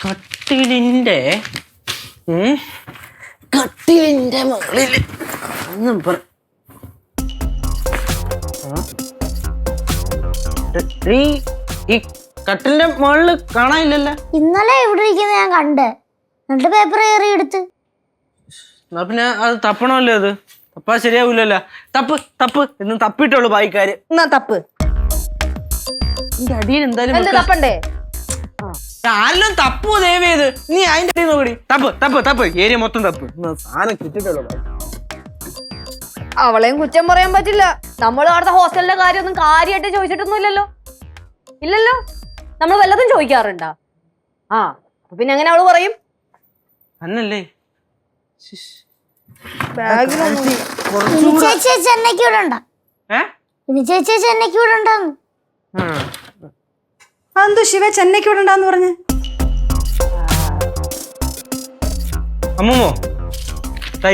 കട്ടിലിന്റെ കട്ടിലിന്റെ മുകളിൽ ഈ കട്ടിലിന്റെ മുകളിൽ കാണാനില്ലല്ലോ. ഇന്നലെ ഇവിടെ ഇരിക്കുന്ന ഞാൻ കണ്ട്, എന്നിട്ട് പേപ്പർ കയറി എടുത്ത്. എന്നാ പിന്നെ അത് തപ്പണമല്ലോ. അത് തപ്പാ ശരിയാവൂലല്ലോ. തപ്പ് തപ്പ് എന്ന് തപ്പിട്ടുള്ളൂ ബായിക്കാര്. എന്നാ തപ്പ്. അടിയിൽ എന്തായാലും തപ്പണ്ടേ? ആരെല്ലാം തപ്പു ദയവേത്. നീ അതിന്റെ അടിയിൽ നോക്കടി. തപ്പ് തപ്പ് തപ്പ് ഏരിയ മൊത്തം തപ്പ്. സാധനം കിട്ടിട്ടുള്ളൂ. അവളെയും കുറ്റം പറയാൻ പറ്റില്ല. നമ്മൾ അവിടുത്തെ ഹോസ്റ്റലിന്റെ കാര്യമൊന്നും കാര്യമായിട്ട് ചോദിച്ചിട്ടൊന്നും ഇല്ലല്ലോ. ഇല്ലല്ലോ, നമ്മൾ വല്ലതും ചോദിക്കാറുണ്ടാ? പിന്നെ എങ്ങനെ അവള് പറയും? അന്നല്ലേ ചെന്നൈക്ക് ഇവിടെ ഉണ്ടോ? ചേച്ചി ചെന്നൈക്ക് ഇവിടെ ഉണ്ടാന്ന്. അതെന്തോ ശിവ ചെന്നൈക്ക് ഇവിടെ ഉണ്ടാന്ന് പറഞ്ഞ്? അമ്മൂമ്മോ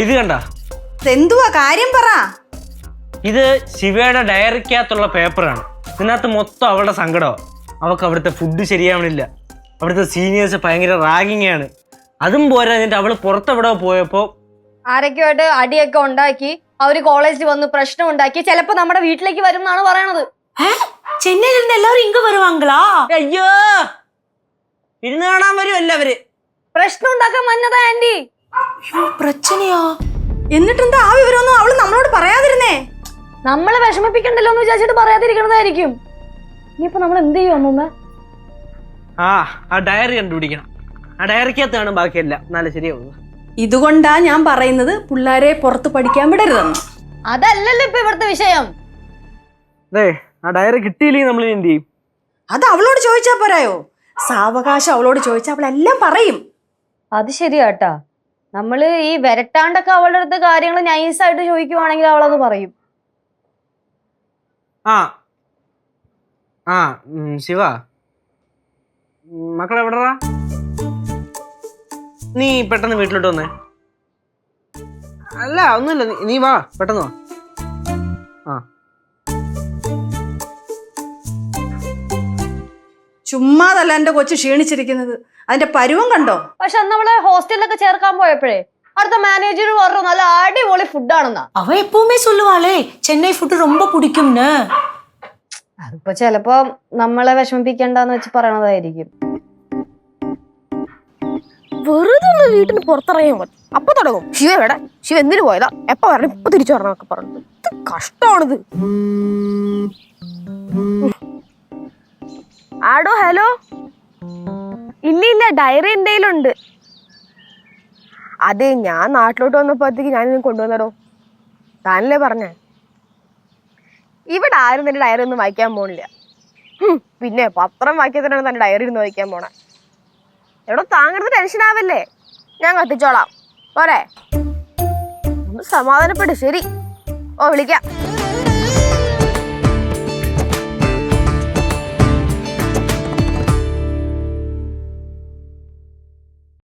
ഇത് കണ്ട? എന്തുവാ കാര്യം പറ. ഇത് ശിവയുടെ ഡയറിക്കകത്തുള്ള പേപ്പറാണ്. ഇതിനകത്ത് മൊത്തം അവളുടെ സങ്കടം. അവൾക്ക് അവിടുത്തെ ഫുഡ് ശരിയാവണില്ല, അവിടുത്തെ സീനിയേഴ്സ് ഭയങ്കര റാഗിങ് ആണ്. അതും പോരാ, എന്നിട്ട് അവള് പുറത്തെവിടെ പോയപ്പോ ആരൊക്കെയായിട്ട് അടിയൊക്കെ ഉണ്ടാക്കി, അവര് കോളേജിൽ വന്ന് പ്രശ്നം ഉണ്ടാക്കി, ചിലപ്പോ നമ്മുടെ വീട്ടിലേക്ക് വരും എന്നാണ് പറയണത്. ചെന്നൈയിൽ നിന്ന് എല്ലാവരും ഇങ്ങ് വരുവാങ്കളാ? അയ്യോ, ഇരുന്ന് കാണാൻ വരും എല്ലാവര്. പ്രശ്നം ഉണ്ടാക്കാൻ വന്നതാ ആന്റി. പ്രശ്നയാ? എന്നിട്ടെന്താ ആ വിവരമൊന്നും അവള് നമ്മളോട് പറയാതിരുന്നേ? നമ്മളെ വിഷമിപ്പിക്കണ്ടല്ലോ എന്ന് വിചാരിച്ചിട്ട് പറയാതിരിക്കണതായിരിക്കും. ഇനിയിപ്പോ നമ്മൾ എന്ത് ചെയ്യും അമ്മൂമ്മ? ആ ഡയറി കണ്ടുപിടിക്കണം. ആ ഡയറിക്കകത്താണ് ബാക്കിയെല്ലാം. നല്ല ശരിയാവുന്നു. ഇതുകൊണ്ടാ ഞാൻ പറയുന്നത് പിള്ളേരെ പുറത്ത് പഠിക്കാൻ വിടരുതെന്ന്. അതല്ലല്ലോ ഇപ്പൊ ഇവിടുത്തെ വിഷയം. അതെ, ആ ഡയറി കിട്ടിയില്ലെങ്കിൽ നമ്മൾ എന്ത് ചെയ്യും? അത് അവളോട് ചോദിച്ചാ പോരായോ? സാവകാശം അവളോട് ചോദിച്ചാൽ അവളെല്ലാം പറയും. അത് ശരിയാട്ടാ. നമ്മള് ഈ വരട്ടാണ്ടൊക്കെ അവളുടെ അടുത്ത് കാര്യങ്ങൾ നൈസായിട്ട് ചോദിക്കുവാണെങ്കിൽ അവളത് പറയും. ശിവ, മക്കളെവിടാ? നീ പെട്ടെന്ന് വീട്ടിലോട്ട് വന്നേ. അല്ല ഒന്നുമില്ല, നീ വാ, പെട്ടെന്ന് വാ. ചുമ്മാതല്ല എന്റെ കൊച്ചു ക്ഷീണിച്ചിരിക്കുന്നത്. അതിന്റെ പരുവം കണ്ടോ? പക്ഷെ അന്ന് അവളെ ഹോസ്റ്റലിലൊക്കെ ചേർക്കാൻ പോയപ്പോഴേ അടുത്ത മാനേജർ പറഞ്ഞു നല്ല അടിപൊളി ഫുഡാണെന്നാ. അവ എപ്പോഴുമേ சொல்லுவாளே ചെന്നൈ ഫുഡ് ரொம்ப പിടിക്കുംന്ന്. അതിപ്പോ ചിലപ്പോ നമ്മളെ വിഷമിപ്പിക്കണ്ടെന്ന് വെച്ച് പറയണതായിരിക്കും. വെറുതെ ഒന്ന് വീട്ടിന് പുറത്തിറങ്ങിയാൽ മതി, അപ്പൊ തുടങ്ങും ശിവ എവിടെ, ശിവ എന്തിനു പോയതാ, എപ്പ വരണം, ഇപ്പൊ തിരിച്ചു വരണമൊക്കെ പറഞ്ഞു. ഇത് കഷ്ടമാണിത്. ആടോ ഹലോ. ഇല്ല ഡയറി എന്തെങ്കിലുണ്ട്. അതെ, ഞാൻ നാട്ടിലോട്ട് വന്നപ്പോഴത്തേക്ക് ഞാനിത് കൊണ്ടുവന്നടോ. താനല്ലേ പറഞ്ഞേ. ഇവിടെ ആരും തന്റെ ഡയറി ഒന്നും വായിക്കാൻ പോണില്ല. പിന്നെ പത്രം വായിക്കാത്തതാണ് തന്റെ ഡയറി ഇരുന്ന് വായിക്കാൻ പോണേ. എടോ താങ്കളുടെ ടെൻഷൻ ആവല്ലേ, ഞാൻ കത്തിച്ചോളാം പോരെ. ഒന്ന് സമാധാനപ്പെട്ട്. ശരി, വിളിക്കാം.